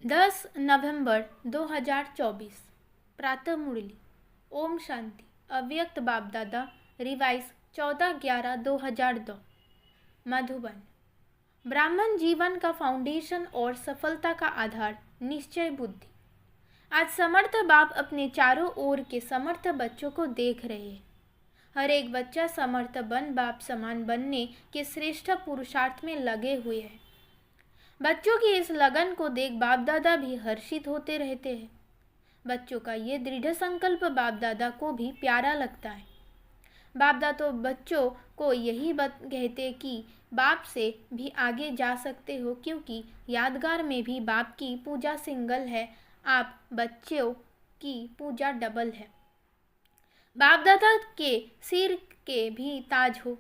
10 नवंबर 2024 प्रातः मुरली। ओम शांति। अव्यक्त बाप दादा रिवाइज 14/11/2002 मधुबन। ब्राह्मण जीवन का फाउंडेशन और सफलता का आधार निश्चय बुद्धि। आज समर्थ बाप अपने चारों ओर के समर्थ बच्चों को देख रहे हैं। हर एक बच्चा समर्थ बन बाप समान बनने के श्रेष्ठ पुरुषार्थ में लगे हुए हैं। बच्चों की इस लगन को देख बाप दादा भी हर्षित होते रहते हैं। बच्चों का ये दृढ़ संकल्प बाप दादा को भी प्यारा लगता है। बाप दादा तो बच्चों को यही कहते कि बाप से भी आगे जा सकते हो, क्योंकि यादगार में भी बाप की पूजा सिंगल है, आप बच्चों की पूजा डबल है। बाप दादा के सिर के भी ताज हो।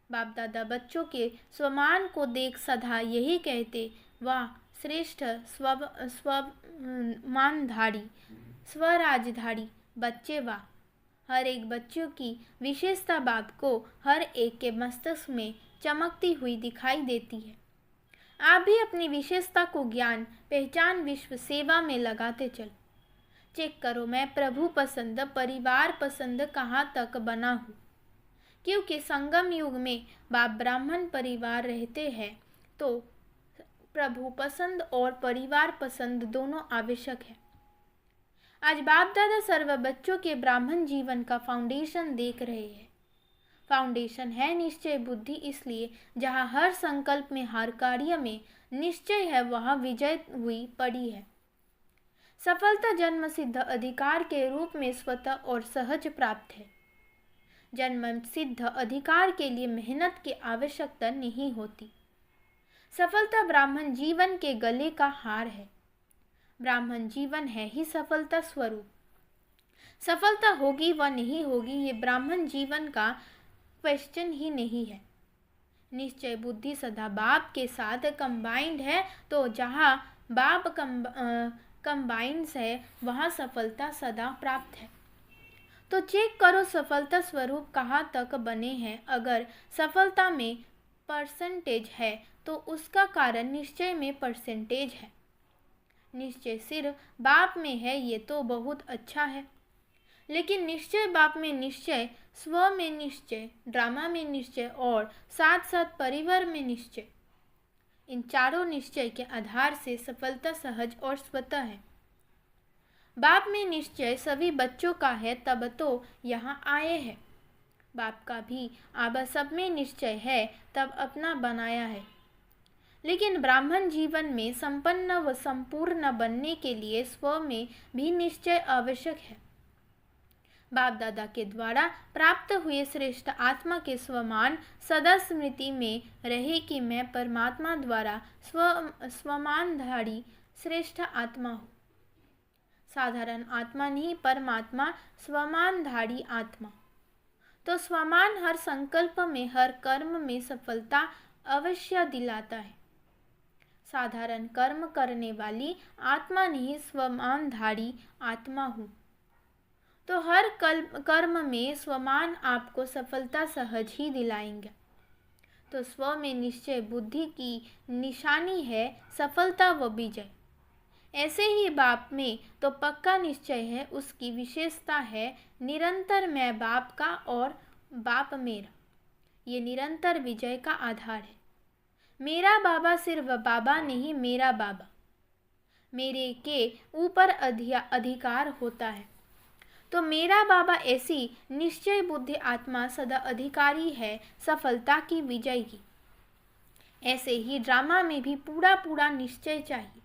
बाप दादा बच्चों के स्वमान को देख सदा यही कहते, वाह श्रेष्ठ स्वमानधारी स्वराजधारी बच्चे, वाह। हर एक बच्चों की विशेषता बाप को हर एक के मस्तिष्क में चमकती हुई दिखाई देती है। आप भी अपनी विशेषता को ज्ञान पहचान विश्व सेवा में लगाते चलो। चेक करो मैं प्रभु पसंद परिवार पसंद कहाँ तक बना हूँ, क्योंकि संगम युग में बाप ब्राह्मण परिवार रहते हैं तो प्रभु पसंद और परिवार पसंद दोनों आवश्यक है। आज बाप दादा सर्व बच्चों के ब्राह्मण जीवन का फाउंडेशन देख रहे हैं। फाउंडेशन है निश्चय बुद्धि, इसलिए जहाँ हर संकल्प में हर कार्य में निश्चय है, वहाँ विजय हुई पड़ी है। सफलता जन्म सिद्ध अधिकार के रूप में स्वतः और सहज प्राप्त है। जन्म सिद्ध अधिकार के लिए मेहनत की आवश्यकता नहीं होती। सफलता ब्राह्मण जीवन के गले का हार है। ब्राह्मण जीवन है ही सफलता स्वरूप। सफलता होगी व नहीं होगी ये ब्राह्मण जीवन का क्वेश्चन ही नहीं है। निश्चय बुद्धि सदा बाप के साथ कंबाइंड है, तो जहाँ बाप कंबाइंड है वहाँ सफलता सदा प्राप्त है। तो चेक करो सफलता स्वरूप कहाँ तक बने हैं। अगर सफलता में परसेंटेज है तो उसका कारण निश्चय में परसेंटेज है। निश्चय सिर्फ बाप में है ये तो बहुत अच्छा है, लेकिन निश्चय बाप में निश्चय, स्व में निश्चय, ड्रामा में निश्चय और साथ साथ परिवार में निश्चय, इन चारों निश्चय के आधार से सफलता सहज और स्वतः है। बाप में निश्चय सभी बच्चों का है, तब तो यहाँ आए हैं। बाप का भी अब सब में निश्चय है, तब अपना बनाया है। लेकिन ब्राह्मण जीवन में संपन्न व संपूर्ण बनने के लिए स्व में भी निश्चय आवश्यक है। बाप दादा के द्वारा प्राप्त हुए श्रेष्ठ आत्मा के स्वमान सदा स्मृति में रहे कि मैं परमात्मा द्वारा स्वमानधारी श्रेष्ठ आत्मा हूँ। साधारण आत्मा नहीं, परमात्मा स्वमानधारी आत्मा। तो स्वमान हर संकल्प में हर कर्म में सफलता अवश्य दिलाता है। साधारण कर्म करने वाली आत्मा नहीं, स्वमानधारी आत्मा हूँ। तो हर कर्म में स्वमान आपको सफलता सहज ही दिलाएंगे। तो स्व में निश्चय बुद्धि की निशानी है सफलता व विजय। ऐसे ही बाप में तो पक्का निश्चय है, उसकी विशेषता है निरंतर मैं बाप का और बाप मेरा। ये निरंतर विजय का आधार है। मेरा बाबा सिर्फ बाबा नहीं, मेरा बाबा। मेरे के ऊपर अधिकार होता है। तो मेरा बाबा ऐसी निश्चय बुद्धि आत्मा सदा अधिकारी है सफलता की विजय की। ऐसे ही ड्रामा में भी पूरा पूरा निश्चय चाहिए।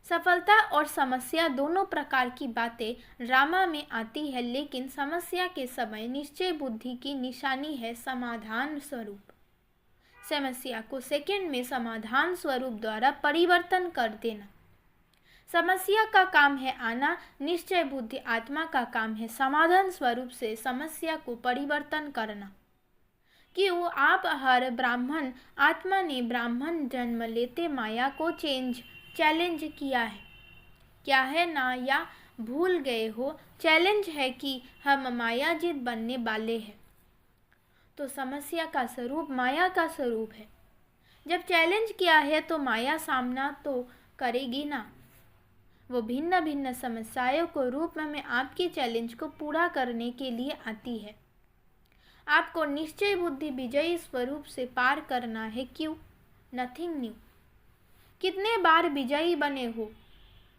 सफलता और समस्या दोनों प्रकार की बातें ड्रामा में आती है, लेकिन समस्या के समय निश्चय बुद्धि की निशानी है समाधान स्वरूप। समस्या को सेकंड में समाधान स्वरूप द्वारा परिवर्तन कर देना। समस्या का काम है आना, निश्चय बुद्धि आत्मा का काम है समाधान स्वरूप से समस्या को परिवर्तन करना। क्यों आप हर ब्राह्मण आत्मा ने ब्राह्मण जन्म लेते माया को चैलेंज किया है। क्या है ना, या भूल गए हो? चैलेंज है कि हम मायाजित बनने वाले हैं। तो समस्या का स्वरूप माया का स्वरूप है। जब चैलेंज किया है तो माया सामना तो करेगी ना। वो भिन्न भिन्न समस्याओं को रूप में आपके चैलेंज को पूरा करने के लिए आती है। आपको निश्चय बुद्धि विजयी स्वरूप से पार करना है। क्यों? Nothing new. कितने बार विजयी बने हो?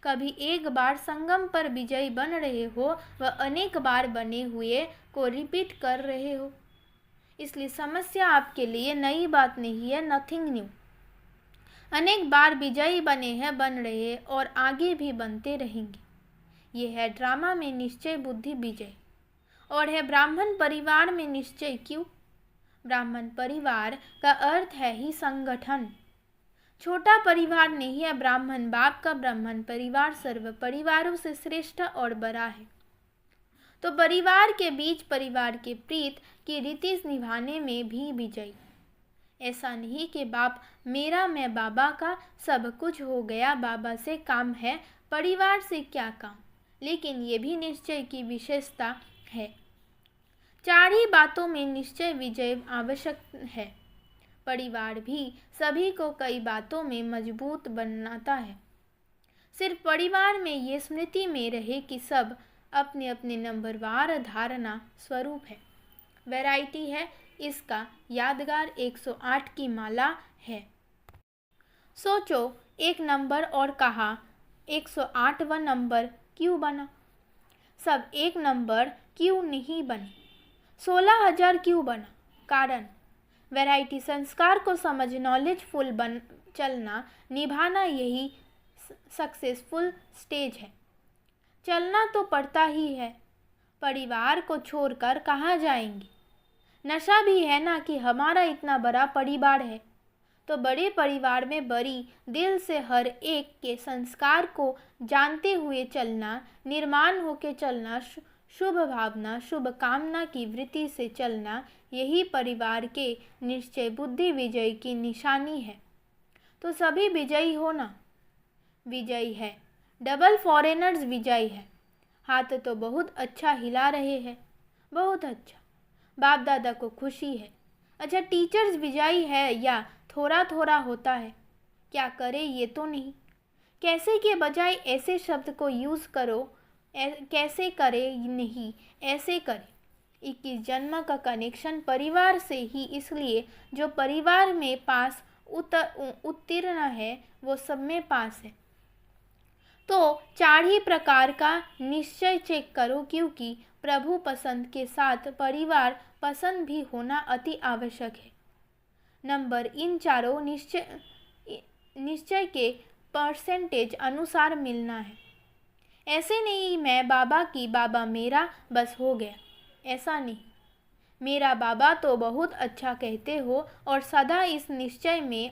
कभी एक बार संगम पर विजयी बन रहे हो व अनेक बार बने हुए को रिपीट कर रहे हो। इसलिए समस्या आपके लिए नई बात नहीं है। Nothing new. अनेक बार विजयी बने हैं, बन रहे और आगे भी बनते रहेंगे। ये है ड्रामा में निश्चय बुद्धि विजय। और है ब्राह्मण परिवार में निश्चय। क्यों? ब्राह्मण परिवार का अर्थ है ही संगठन। छोटा परिवार नहीं है ब्राह्मण बाप का। ब्राह्मण परिवार सर्व परिवारों से श्रेष्ठ और बड़ा है। तो परिवार के बीच परिवार के प्रीत की रीति निभाने में भी विजयी। ऐसा नहीं कि बाप मेरा, मैं बाबा का, सब कुछ हो गया, बाबा से काम है, परिवार से क्या काम। लेकिन ये भी निश्चय की विशेषता है। 4 ही बातों में निश्चय विजय आवश्यक है। परिवार भी सभी को कई बातों में मजबूत बनाता है। सिर्फ परिवार में ये स्मृति में रहे कि सब अपने अपने नंबरवार धारणा स्वरूप है। वैरायटी है इसका यादगार 108 की माला है। सोचो एक नंबर और कहा 108वां नंबर क्यों बना? सब एक नंबर क्यों नहीं बने? 16,000 क्यों बना? कारण वैरायटी संस्कार को समझ नॉलेजफुल बन चलना निभाना, यही सक्सेसफुल स्टेज है। चलना तो पड़ता ही है। परिवार को छोड़कर कहाँ जाएंगे? नशा भी है ना कि हमारा इतना बड़ा परिवार है। तो बड़े परिवार में बड़ी दिल से हर एक के संस्कार को जानते हुए चलना, निर्माण होके चलना, शुभ भावना शुभ कामना की वृत्ति से चलना, यही परिवार के निश्चय बुद्धि विजय की निशानी है। तो सभी विजयी हो ना। विजयी है। डबल फॉरेनर्स विजयी है। हाथ तो बहुत अच्छा हिला रहे हैं। बहुत अच्छा। बाप दादा को खुशी है। अच्छा, टीचर्स विजयी है या थोड़ा थोड़ा होता है? क्या करे ये तो नहीं। कैसे के बजाय ऐसे शब्द को यूज़ करो। कैसे करे नहीं, ऐसे करे। 21 जन्म का कनेक्शन परिवार से ही, इसलिए जो परिवार में पास उत्तीर्ण है वो सब में पास है। तो 4 ही प्रकार का निश्चय चेक करो, क्योंकि प्रभु पसंद के साथ परिवार पसंद भी होना अति आवश्यक है। नंबर इन चारों निश्चय के परसेंटेज अनुसार मिलना है। ऐसे नहीं मैं बाबा की, बाबा मेरा, बस हो गया। ऐसा नहीं। मेरा बाबा तो बहुत अच्छा कहते हो और सदा इस निश्चय में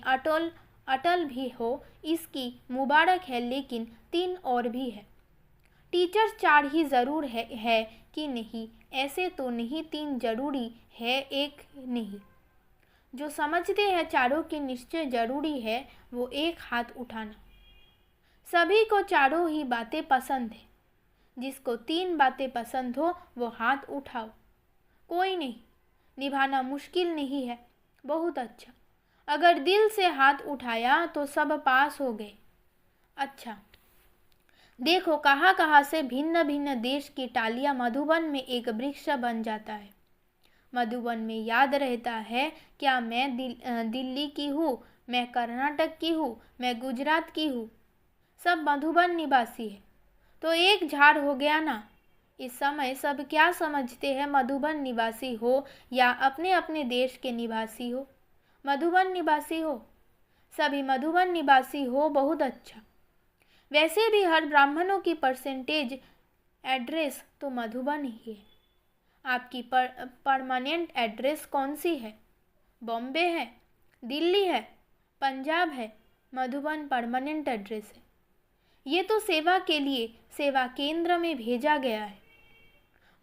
अटल भी हो, इसकी मुबारक है। लेकिन 3 और भी है। टीचर्स 4 ही ज़रूर है कि नहीं? ऐसे तो नहीं, 3 जरूरी है, एक नहीं। जो समझते हैं चारों की निश्चय जरूरी है, वो एक हाथ उठाना। सभी को चारों ही बातें पसंद है। जिसको 3 बातें पसंद हो वो हाथ उठाओ। कोई नहीं, निभाना मुश्किल नहीं है। बहुत अच्छा। अगर दिल से हाथ उठाया तो सब पास हो गए। अच्छा, देखो कहाँ कहाँ से भिन्न भिन्न देश की टालियाँ मधुबन में एक वृक्ष बन जाता है। मधुबन में याद रहता है क्या मैं दिल्ली की हूँ, मैं कर्नाटक की हूँ, मैं गुजरात की हूँ। सब मधुबन निवासी है। तो एक झाड़ हो गया ना। इस समय सब क्या समझते हैं? मधुबन निवासी हो या अपने अपने देश के निवासी हो? मधुबन निवासी हो। सभी मधुबन निवासी हो। बहुत अच्छा। वैसे भी हर ब्राह्मणों की परसेंटेज एड्रेस तो मधुबन ही है। आपकी परमानेंट एड्रेस कौन सी है? बॉम्बे है, दिल्ली है, पंजाब है। मधुबन परमानेंट एड्रेस है। ये तो सेवा के लिए सेवा केंद्र में भेजा गया है।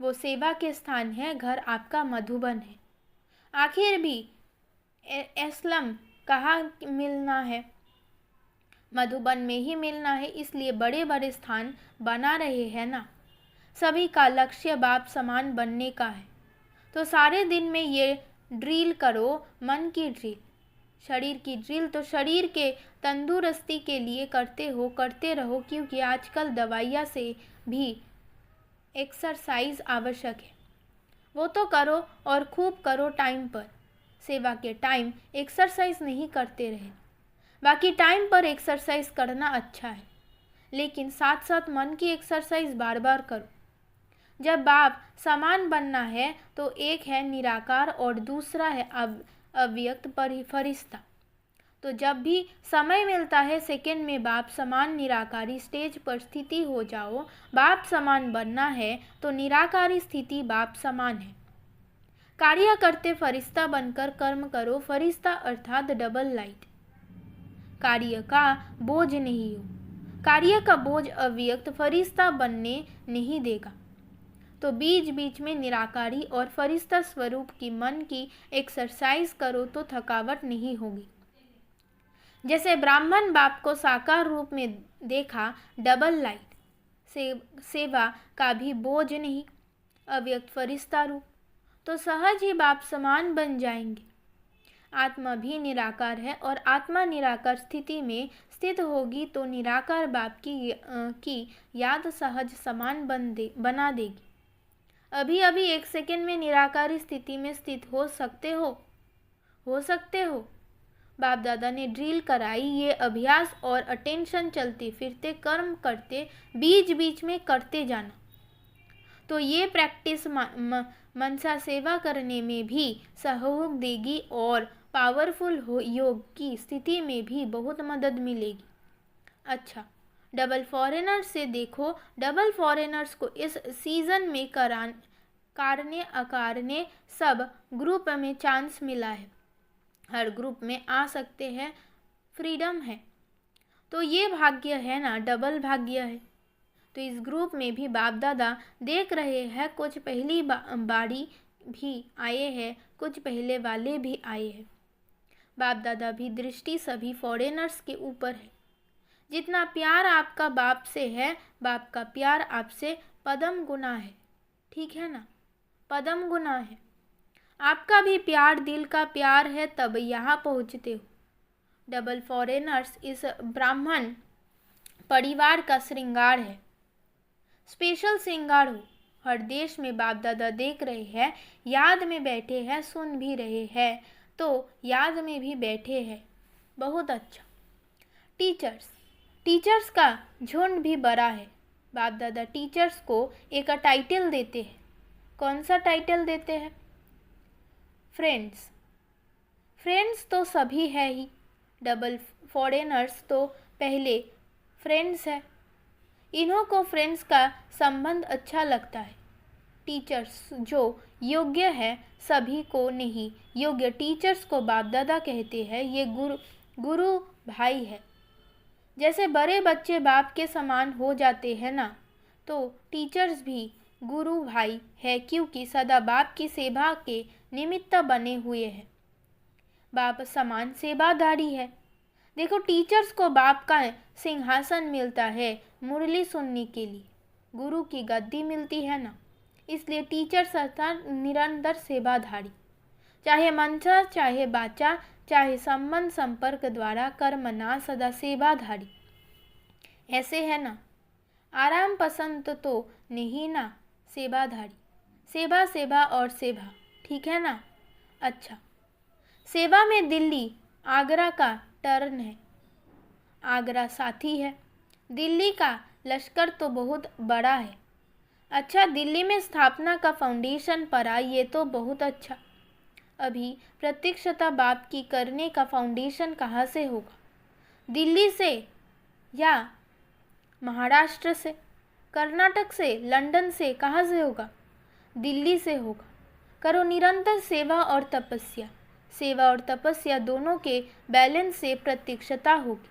वो सेवा के स्थान है। घर आपका मधुबन है। आखिर भी एस्लम कहाँ मिलना है? मधुबन में ही मिलना है। इसलिए बड़े बड़े स्थान बना रहे हैं ना। सभी का लक्ष्य बाप समान बनने का है। तो सारे दिन में ये ड्रिल करो, मन की ड्रिल। शरीर की ड्रिल तो शरीर के तंदुरुस्ती के लिए करते रहो, क्योंकि आजकल दवाइयाँ से भी एक्सरसाइज आवश्यक है। वो तो करो और खूब करो टाइम पर। सेवा के टाइम एक्सरसाइज नहीं करते रहे, बाकी टाइम पर एक्सरसाइज करना अच्छा है, लेकिन साथ साथ मन की एक्सरसाइज बार बार करो। जब बाप समान बनना है तो एक है निराकार और दूसरा है अव्यक्त फरिश्ता। तो जब भी समय मिलता है सेकंड में बाप समान निराकारी स्टेज पर स्थिति हो जाओ। बाप समान बनना है तो निराकारी स्थिति बाप समान है। कार्य करते फरिश्ता बनकर कर्म करो, फरिश्ता अर्थात डबल लाइट। कार्य का बोझ नहीं हो, कार्य का बोझ अव्यक्त फरिश्ता बनने नहीं देगा। तो बीच बीच में निराकारी और फरिश्ता स्वरूप की मन की एक्सरसाइज करो तो थकावट नहीं होगी। जैसे ब्राह्मण बाप को साकार रूप में देखा, डबल लाइट, सेवा का भी बोझ नहीं, अव्यक्त फरिश्ता रूप, तो सहज ही बाप समान बन जाएंगे। आत्मा भी निराकार है और आत्मा निराकार स्थिति में स्थित होगी तो निराकार बाप की याद सहज समान बना देगी। अभी अभी एक सेकंड में निराकारी स्थिति में स्थित हो सकते हो। बाप दादा ने ड्रिल कराई, ये अभ्यास और अटेंशन चलते फिरते कर्म करते बीच बीच में करते जाना। तो ये प्रैक्टिस मनसा सेवा करने में भी सहयोग देगी और पावरफुल योग की स्थिति में भी बहुत मदद मिलेगी। अच्छा, डबल फॉरेनर्स से देखो, डबल फॉरेनर्स को इस सीज़न में कारने अकारने सब ग्रुप में चांस मिला है, हर ग्रुप में आ सकते हैं, फ्रीडम है। तो ये भाग्य है ना, डबल भाग्य है। तो इस ग्रुप में भी बाप दादा देख रहे हैं, कुछ पहली बारी भी आए हैं, कुछ पहले वाले भी आए हैं। बाप दादा भी दृष्टि सभी फॉरेनर्स के ऊपर है। जितना प्यार आपका बाप से है, बाप का प्यार आपसे पदम गुना है, ठीक है ना, पदम गुना है। आपका भी प्यार दिल का प्यार है, तब यहाँ पहुँचते हो। डबल फॉरेनर्स इस ब्राह्मण परिवार का श्रृंगार है, स्पेशल श्रृंगार हो। हर देश में बाप दादा देख रहे हैं, याद में बैठे हैं, सुन भी रहे हैं, तो याद में भी बैठे हैं, बहुत अच्छा। टीचर्स का झुंड भी बड़ा है। बाप दादा टीचर्स को एक टाइटल देते हैं। कौन सा टाइटल देते हैं? फ्रेंड्स तो सभी है ही, डबल फॉरेनर्स तो पहले फ्रेंड्स है। इन्हों को फ्रेंड्स का संबंध अच्छा लगता है। टीचर्स जो योग्य है, सभी को नहीं, योग्य टीचर्स को बाप दादा कहते हैं। ये गुरु भाई है। जैसे बड़े बच्चे बाप के समान हो जाते हैं ना, तो टीचर्स भी गुरु भाई है, क्योंकि सदा बाप की सेवा के निमित्त बने हुए हैं। बाप समान सेवाधारी है। देखो, टीचर्स को बाप का सिंहासन मिलता है मुरली सुनने के लिए, गुरु की गद्दी मिलती है ना, इसलिए टीचर्स अर्थात निरंतर सेवाधारी, चाहे मनसा, चाहे बाचा, चाहे संबंध संपर्क द्वारा कर्म ना, सदा सेवाधारी। ऐसे है ना, आराम पसंद तो नहीं ना, सेवाधारी, सेवा और सेवा, ठीक है ना। अच्छा, सेवा में दिल्ली आगरा का टर्न है। आगरा साथी है। दिल्ली का लश्कर तो बहुत बड़ा है। अच्छा, दिल्ली में स्थापना का फाउंडेशन पड़ा, ये तो बहुत अच्छा। अभी प्रत्यक्षता बाप की करने का फाउंडेशन कहाँ से होगा? दिल्ली से या महाराष्ट्र से, कर्नाटक से, लंदन से, कहाँ से होगा? दिल्ली से होगा। करो निरंतर सेवा और तपस्या। सेवा और तपस्या दोनों के बैलेंस से प्रत्यक्षता होगी।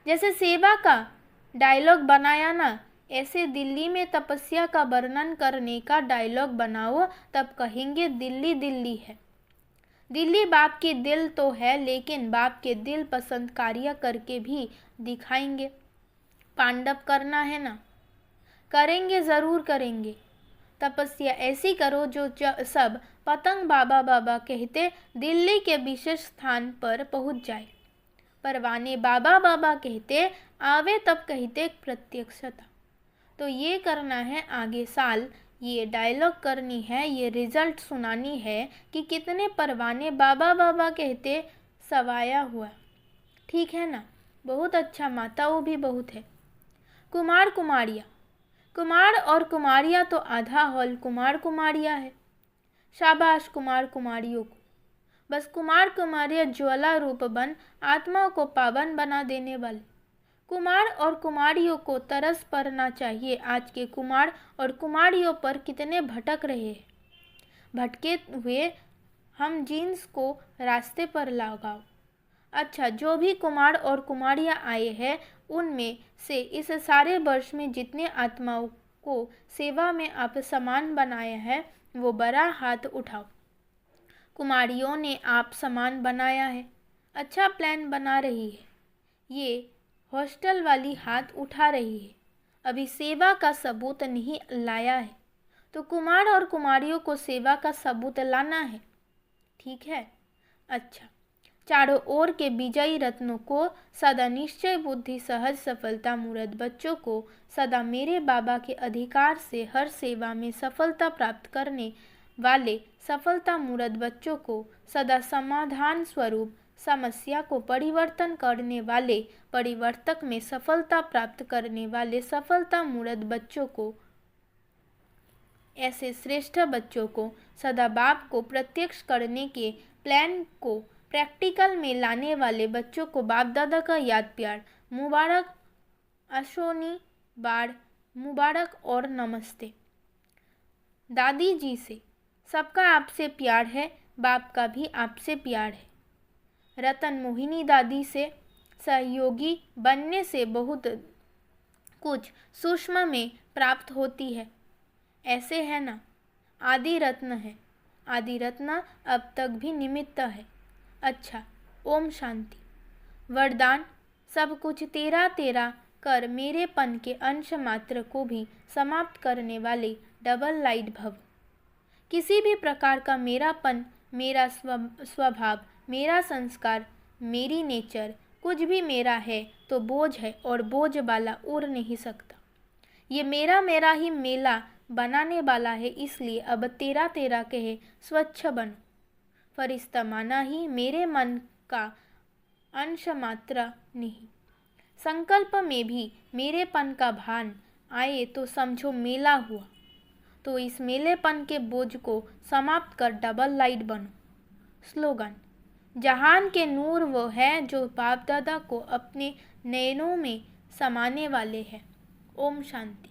जैसे सेवा का डायलॉग बनाया ना, ऐसे दिल्ली में तपस्या का वर्णन करने का डायलॉग बनाओ, तब कहेंगे दिल्ली दिल्ली है। दिल्ली बाप के दिल तो है, लेकिन बाप के दिल पसंद कार्य करके भी दिखाएंगे। पांडव करना है ना, करेंगे, ज़रूर करेंगे। तपस्या ऐसी करो जो सब पतंग बाबा बाबा कहते दिल्ली के विशेष स्थान पर पहुंच जाए। परवाने बाबा बाबा कहते आवे तब कहते प्रत्यक्षता। तो ये करना है आगे साल, ये डायलॉग करनी है, ये रिजल्ट सुनानी है कि कितने परवाने बाबा बाबा कहते सवाया हुआ। ठीक है ना? बहुत अच्छा, माताओं भी बहुत है। कुमार कुमारिया, कुमार और कुमारिया तो आधा हॉल कुमार कुमारिया है। शाबाश कुमार कुमारियों को। बस कुमार कुमारिया ज्वाला रूप बन आत्माओं को पावन बना देने वाले। कुमार और कुमारियों को तरस पड़ना चाहिए आज के कुमार और कुमारियों पर कितने भटक रहे हैं। भटके हुए हम जीन्स को रास्ते पर लगाओ। अच्छा, जो भी कुमार और कुमारियाँ आए हैं उनमें से इस सारे वर्ष में जितने आत्माओं को सेवा में आप समान बनाया है वो बड़ा हाथ उठाओ। कुमारियों ने आप समान बनाया है, अच्छा प्लान बना रही है। ये हॉस्टल वाली हाथ उठा रही है, अभी सेवा का सबूत नहीं लाया है, तो कुमार और कुमारियों को सेवा का सबूत लाना है। ठीक है? अच्छा, चारों ओर के विजयी रत्नों को सदा निश्चय बुद्धि सहज सफलता मूर्त बच्चों को सदा मेरे बाबा के अधिकार से हर सेवा में सफलता प्राप्त करने वाले सफलता मूर्त बच्चों को सदा समाधान स्वरूप समस्या को परिवर्तन करने वाले परिवर्तक में सफलता प्राप्त करने वाले सफलता मूर्त बच्चों को, ऐसे श्रेष्ठ बच्चों को सदा बाप को प्रत्यक्ष करने के प्लान को प्रैक्टिकल में लाने वाले बच्चों को बाप दादा का याद प्यार मुबारक, अशोनी बार मुबारक और नमस्ते। दादी जी से सबका आपसे प्यार है, बाप का भी आपसे प्यार है। रतन मोहिनी दादी से सहयोगी बनने से बहुत कुछ सूक्ष्म में प्राप्त होती है, ऐसे है ना? आदि रत्न है, आदि रत्न अब तक भी निमित्त है। अच्छा, ओम शांति। वरदान, सब कुछ तेरा तेरा कर मेरेपन के अंश मात्र को भी समाप्त करने वाले डबल लाइट भव। किसी भी प्रकार का मेरापन, मेरा स्वभाव, मेरा संस्कार, मेरी नेचर कुछ भी मेरा है तो बोझ है और बोझ वाला उड़ नहीं सकता। ये मेरा मेरा ही मेला बनाने वाला है, इसलिए अब तेरा तेरा कहे स्वच्छ बनो। फरिश्ता माना ही मेरे मन का अंश मात्र नहीं। संकल्प में भी मेरेपन का भान आए तो समझो मेला हुआ। तो इस मेलेपन के बोझ को समाप्त कर डबल लाइट बनो। स्लोगन, जहान के नूर वो है जो बाप दादा को अपने नयनों में समाने वाले हैं। ओम शांति।